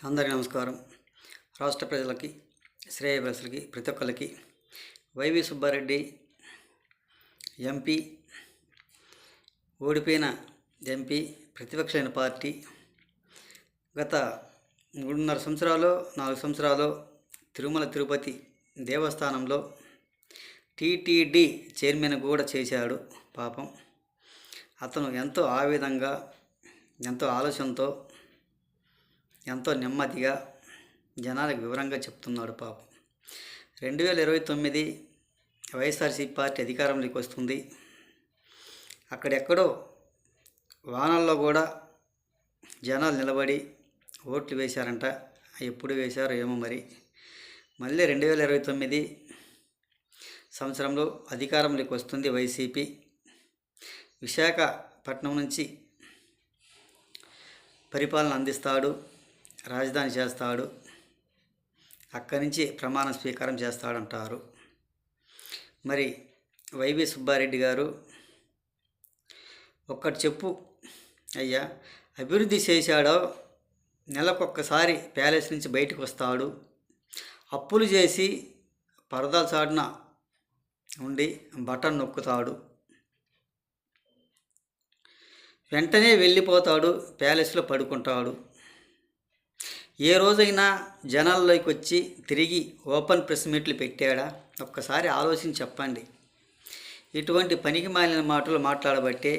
అందరికీ నమస్కారం. రాష్ట్ర ప్రజలకి, శ్రేయభిలాషులకి, ప్రతి ఒక్కరికి వైవి సుబ్బారెడ్డి ఎంపీ, ఓడిపోయిన ఎంపీ, ప్రతిపక్షమైన పార్టీ గత 3.5 సంవత్సరాలు 4 సంవత్సరాలు తిరుమల తిరుపతి దేవస్థానంలో టీటీడీ చైర్మన్ కూడా చేశాడు. పాపం అతను ఎంతో ఆవేదంగా, ఎంతో ఆలోచనతో, ఎంతో నెమ్మదిగా జనాలకు వివరంగా చెప్తున్నాడు. పాపం 2029 వైఎస్ఆర్సీపీ పార్టీ అధికారంలోకి వస్తుంది. అక్కడెక్కడో వానల్లో కూడా జనాలు నిలబడి ఓట్లు వేశారంట. ఎప్పుడు వేశారో ఏమో మరి. మళ్ళీ 2029 సంవత్సరంలో అధికారంలోకి వస్తుంది వైసీపీ. విశాఖపట్నం నుంచి పరిపాలన అందిస్తాడు, రాజధాని చేస్తాడు, అక్కడి నుంచి ప్రమాణ స్వీకారం చేస్తాడంటారు. మరి వైవి సుబ్బారెడ్డి గారు ఒక్కటి చెప్పు అయ్యా, అభివృద్ధి చేశాడో నెలకొక్కసారి ప్యాలెస్ నుంచి బయటకు వస్తాడు, అప్పులు చేసి పరదాల చాటున ఉండి బటన్ నొక్కుతాడు, వెంటనే వెళ్ళిపోతాడు, ప్యాలెస్లో పడుకుంటాడు. ఏ రోజైనా జనాల్లోకి వచ్చి తిరిగి ఓపెన్ ప్రెస్ మీట్లు పెట్టాడా? ఒక్కసారి ఆలోచించి చెప్పండి. ఇటువంటి పనికి మాలిన మాటలు మాట్లాడబట్టే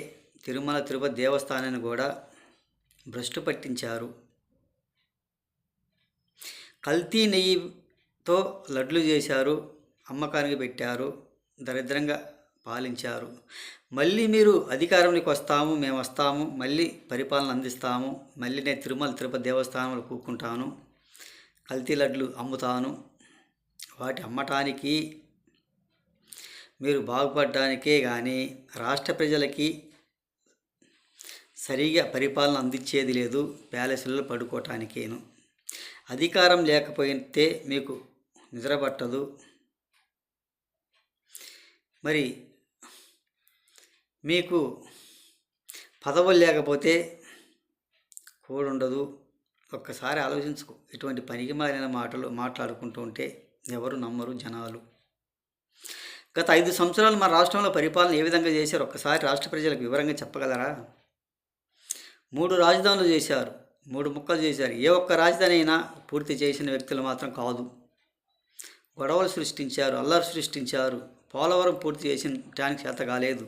తిరుమల తిరుపతి దేవస్థానాన్ని కూడా భ్రష్టు పట్టించారు. కల్తీ నెయ్యితో లడ్లు చేశారు, అమ్మకానికి పెట్టారు, దరిద్రంగా పాలించారు. మళ్ళీ మీరు అధికారంలోకి వస్తాము, మేము వస్తాము, మళ్ళీ పరిపాలన అందిస్తాము, మళ్ళీ నేను తిరుమల తిరుపతి దేవస్థానంలో కూకుంటాను, కల్తీ లడ్లు అమ్ముతాను. వాటి అమ్మటానికి మీరు బాగుపడడానికే కానీ రాష్ట్ర ప్రజలకి సరిగా పరిపాలన అందించేది లేదు, ప్యాలెస్లలో పడుకోవటానికేను. అధికారం లేకపోతే మీకు నిద్ర పట్టదు. మరి మీకు పదవులు లేకపోతే కూడుండదు. ఒక్కసారి ఆలోచించుకో. ఇటువంటి పనికి మాలిన మాటలు మాట్లాడుకుంటూ ఉంటే ఎవరు నమ్మరు జనాలు. గత 5 సంవత్సరాలు మన రాష్ట్రంలో పరిపాలన ఏ విధంగా చేశారు ఒక్కసారి రాష్ట్ర ప్రజలకు వివరంగా చెప్పగలరా? 3 రాజధానులు చేశారు, 3 ముక్కలు చేశారు. ఏ ఒక్క రాజధాని అయినా పూర్తి చేసిన వ్యక్తులు మాత్రం కాదు. గొడవలు సృష్టించారు, అల్లరి సృష్టించారు. పోలవరం పూర్తి చేసడానికి చేత కాలేదు.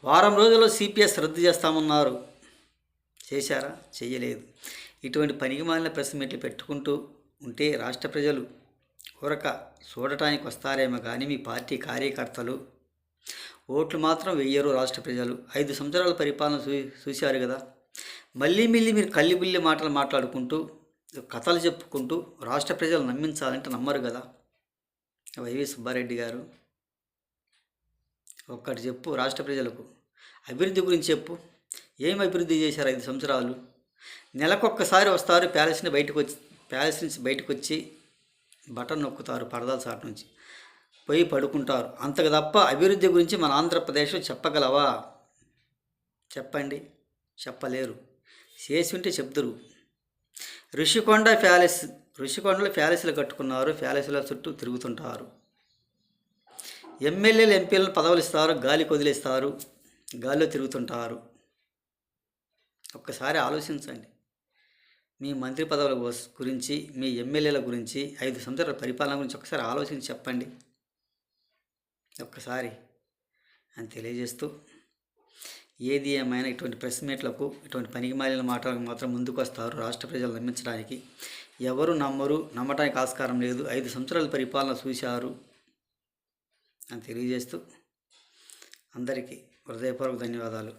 వారం రోజుల్లో సిపిఎస్ రద్దు చేస్తామన్నారు, చేశారా? చెయ్యలేదు. ఇటువంటి పనికి మాలిన ప్రెస్ మీట్లు పెట్టుకుంటూ ఉంటే రాష్ట్ర ప్రజలు ఊరక చూడటానికి వస్తారేమో కానీ మీ పార్టీ కార్యకర్తలు ఓట్లు మాత్రం వెయ్యరు. రాష్ట్ర ప్రజలు 5 సంవత్సరాల పరిపాలన చూశారు కదా. మళ్ళీ మీరు కల్లిబిల్లి మాటలు మాట్లాడుకుంటూ కథలు చెప్పుకుంటూ రాష్ట్ర ప్రజలు నమ్మించాలంటే నమ్మరు కదా. వైవి సుబ్బారెడ్డి గారు ఒక్కటి చెప్పు రాష్ట్ర ప్రజలకు, అభివృద్ధి గురించి చెప్పు. ఏం అభివృద్ధి చేశారు 5 సంవత్సరాలు? నెలకొక్కసారి వస్తారు, ప్యాలెస్ నుంచి బయటకు వచ్చి బటన్ నొక్కుతారు, పరదాల చాటు నుంచి పోయి పడుకుంటారు. అంతకు తప్ప అభివృద్ధి గురించి మన ఆంధ్రప్రదేశ్లో చెప్పగలవా? చెప్పండి. చెప్పలేరు. చేసి ఉంటే చెప్తురు. ఋషికొండలో ప్యాలెస్లు కట్టుకున్నారు, ప్యాలెస్ల చుట్టూ తిరుగుతుంటారు. ఎమ్మెల్యేలు ఎంపీలను పదవులు ఇస్తారు, గాలికి వదిలేస్తారు, గాలిలో తిరుగుతుంటారు. ఒక్కసారి ఆలోచించండి. మీ మంత్రి పదవుల గురించి, మీ ఎమ్మెల్యేల గురించి, 5 సంవత్సరాల పరిపాలన గురించి ఒకసారి ఆలోచించి చెప్పండి ఒక్కసారి అని తెలియజేస్తూ, ఏది ఏమైనా ఇటువంటి ప్రెస్ మీట్లకు, ఇటువంటి పనికి మాలిన మాటలకు మాత్రం ముందుకు వస్తారు రాష్ట్ర ప్రజలు నమ్మించడానికి. ఎవరు నమ్మరు, నమ్మటానికి ఆస్కారం లేదు. 5 సంవత్సరాల పరిపాలన చూశారు అని తెలియజేస్తూ అందరికీ హృదయపూర్వక ధన్యవాదాలు.